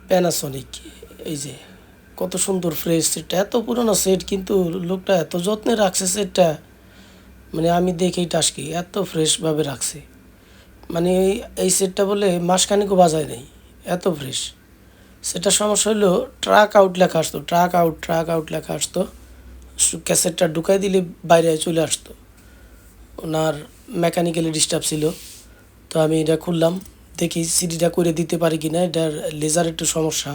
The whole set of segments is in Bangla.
প্যানাসনিক। এই যে কত সুন্দর ফ্রেশ সেটটা, এত পুরনো সেট কিন্তু লোকটা এত যত্নে রাখছে সেটটা, মানে আমি দেখেই টাসকি, এত ফ্রেশভাবে রাখছে। মানে এই সেটটা বলে মাসখানেকও বাজায় নাই, এত ফ্রেশ। সেটা সমস্যা হলো ট্রাক আউট লেখা আসতো, ট্রাক আউট লেখা আসতো, ক্যাসেটটা ঢুকাই দিলে বাইরে চলে আসতো। ওনার মেকানিক্যালি ডিস্টার্ব ছিল। তো আমি এটা খুললাম, দেখি সিডিটা করে দিতে পারি কি না। এটার লেজার একটু সমস্যা,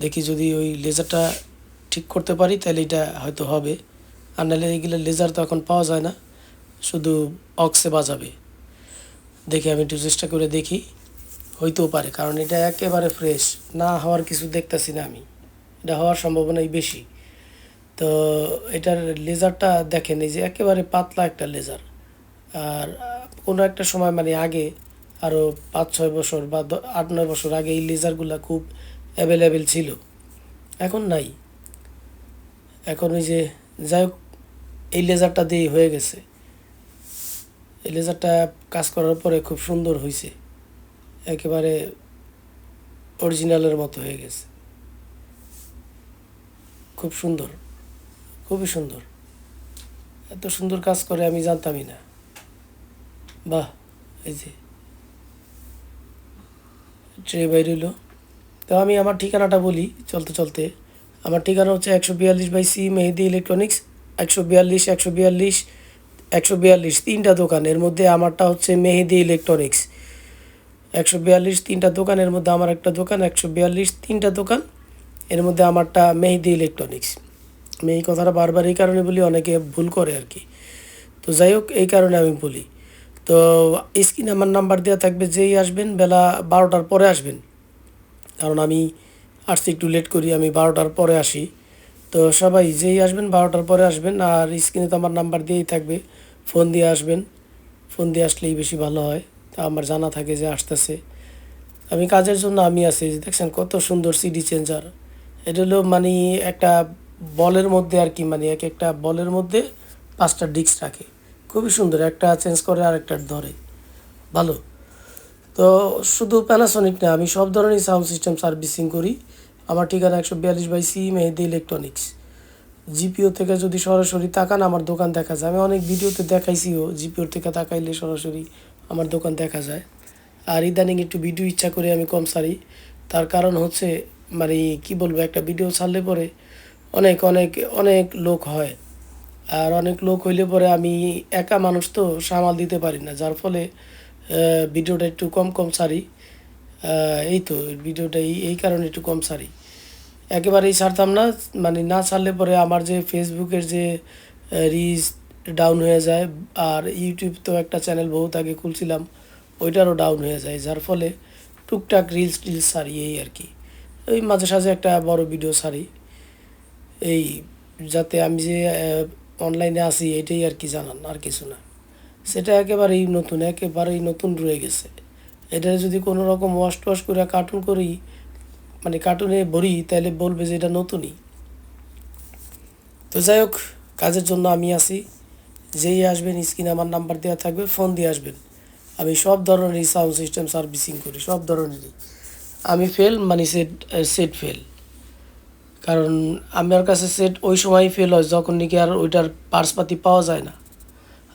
দেখি যদি ওই লেজারটা ঠিক করতে পারি তাহলে এটা হয়তো হবে। আর নাহলে এগুলো লেজার তো এখন পাওয়া যায় না, শুধু অক্সে বাজাবে। দেখি আমি একটু চেষ্টা করে দেখি, হইতেও পারে, কারণ এটা একেবারে ফ্রেশ। না হওয়ার কিছু দেখতেছি না আমি, এটা হওয়ার সম্ভাবনাই বেশি। তো এটার লেজারটা দেখেন, এই যে একেবারে পাতলা একটা লেজার। আর কোনো একটা সময় মানে আগে, আরও 5-6 বছর বা 8-9 বছর আগে এই লেজারগুলো খুব অ্যাভেলেবেল ছিল, এখন নাই। এখন ওই যে, যাই হোক, এই লেজারটা দিয়েই হয়ে গেছে। এই লেজারটা কাজ করার পরে খুব সুন্দর হয়েছে, একেবারে অরিজিনালের মতো হয়ে গেছে। খুব সুন্দর, খুবই সুন্দর। এত সুন্দর কাজ করে আমি জানতামই না। বাহ! এই যে ট্রে বাইর হইল। তো আমি আমার ঠিকানাটা বলি চলতে চলতে। আমার ঠিকানা হচ্ছে 142/C মেহেদি ইলেকট্রনিক্স। 142, 142, 142, 3টা দোকান, এর মধ্যে আমারটা হচ্ছে মেহেদি ইলেকট্রনিক্স। 142 3টা দোকানের মধ্যে আমার একটা দোকান, 142 3টা দোকান, এর মধ্যে আমারটা মেহেদি ইলেকট্রনিক্স। আমি এই কথাটা বারবার এই কারণে বলি, অনেকে ভুল করে আর কি। তো যাই হোক, এই কারণে আমি বলি। তো স্ক্রিনে আমার নাম্বার দেওয়া থাকবে, যেই আসবেন বেলা 12টার পরে আসবেন, কারণ আমি আসতে একটু লেট করি, আমি 12টার পরে আসি। তো সবাই যেই আসবেন 12টার পরে আসবেন, আর স্ক্রিনে তো আমার নাম্বার দিয়েই থাকবে, ফোন দিয়ে আসবেন। ফোন দিয়ে আসলেই বেশি ভালো হয়, তা আমার জানা থাকে যে আসতেছে। আমি কাজের জন্য আমি আছি। এই যে দেখছেন কত সুন্দর সিডি চেঞ্জার। এটা হলো মানে একটা বলের মধ্যে আর কি, মানে এক একটা বলের মধ্যে 5টা ডিস্ক রাখে, খুবই সুন্দর। একটা চেঞ্জ করে আরেকটা ধরে, ভালো। তো শুধু প্যানাসনিক না, আমি সব ধরনের সাউন্ড সিস্টেম সার্ভিসিং করি। আমার ঠিকানা 142/C মেহেদি ইলেকট্রনিক্স। জিপিও থেকে যদি সরাসরি তাকান আমার দোকান দেখা যায়, আমি অনেক ভিডিওতে দেখাইছিও, জিপিওর থেকে তাকাইলে সরাসরি আমার দোকান দেখা যায়। আর ইদানিং একটু ভিডিও ইচ্ছা করে আমি কম ছাড়ি, তার কারণ হচ্ছে মানে কি বলবো, একটা ভিডিও ছাড়লে পরে অনেক অনেক অনেক লোক হয়। আর অনেক লোক হইলে পরে আমি একা মানুষ তো সামাল দিতে পারি না, যার ফলে ভিডিওটা একটু কম কম ছাড়ি। এই তো ভিডিওটা এই কারণে একটু কম ছাড়ি, একেবারেই ছাড়তাম না। মানে না ছাড়লে পরে আমার যে ফেসবুকের যে রিচ ডাউন হয়ে যায়, আর ইউটিউব তো একটা চ্যানেল বহুত আগে খুলছিলাম, ওইটারও ডাউন হয়ে যায়, যার ফলে টুকটাক রিলস ছাড়ি এই আর কি। ওই মাঝে সাঝে একটা বড় ভিডিও ছাড়ি, এই যাতে আমি যে অনলাইনে আছি এটাই আর কি জানান, আর কিছু না। সেটা একেবারেই নতুন রয়ে গেছে। এটা যদি কোনো রকম ওয়াশ টোয়াশ করে কার্টুন করি, মানে কার্টুনে ভরি, তাহলে বলবে যে এটা নতুনই। তো যাই হোক, কাজের জন্য আমি আছি। যেই আসবেন স্ক্রিনে আমার নাম্বার দেওয়া থাকবে, ফোন দিয়ে আসবেন। আমি সব ধরনেরই সাউন্ড সিস্টেম সার্ভিসিং করি, সব ধরনেরই। আমি ফেল মানে সেট ফেল, কারণ আমার কাছে সেট ওই সময়ই ফেল হয় যখন নাকি আর ওইটার পার্সপাতি পাওয়া যায় না।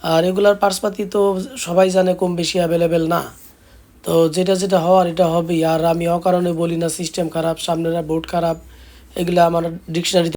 আর রেগুলার পার্সপাতি তো সবাই জানে কম বেশি অ্যাভেলেবেল না। তো যেটা যেটা হওয়ার এটা হবেই। আর আমি অকারণে বলি না সিস্টেম খারাপ, সামনের বোর্ড খারাপ, এগুলো আমার ডিকশনারি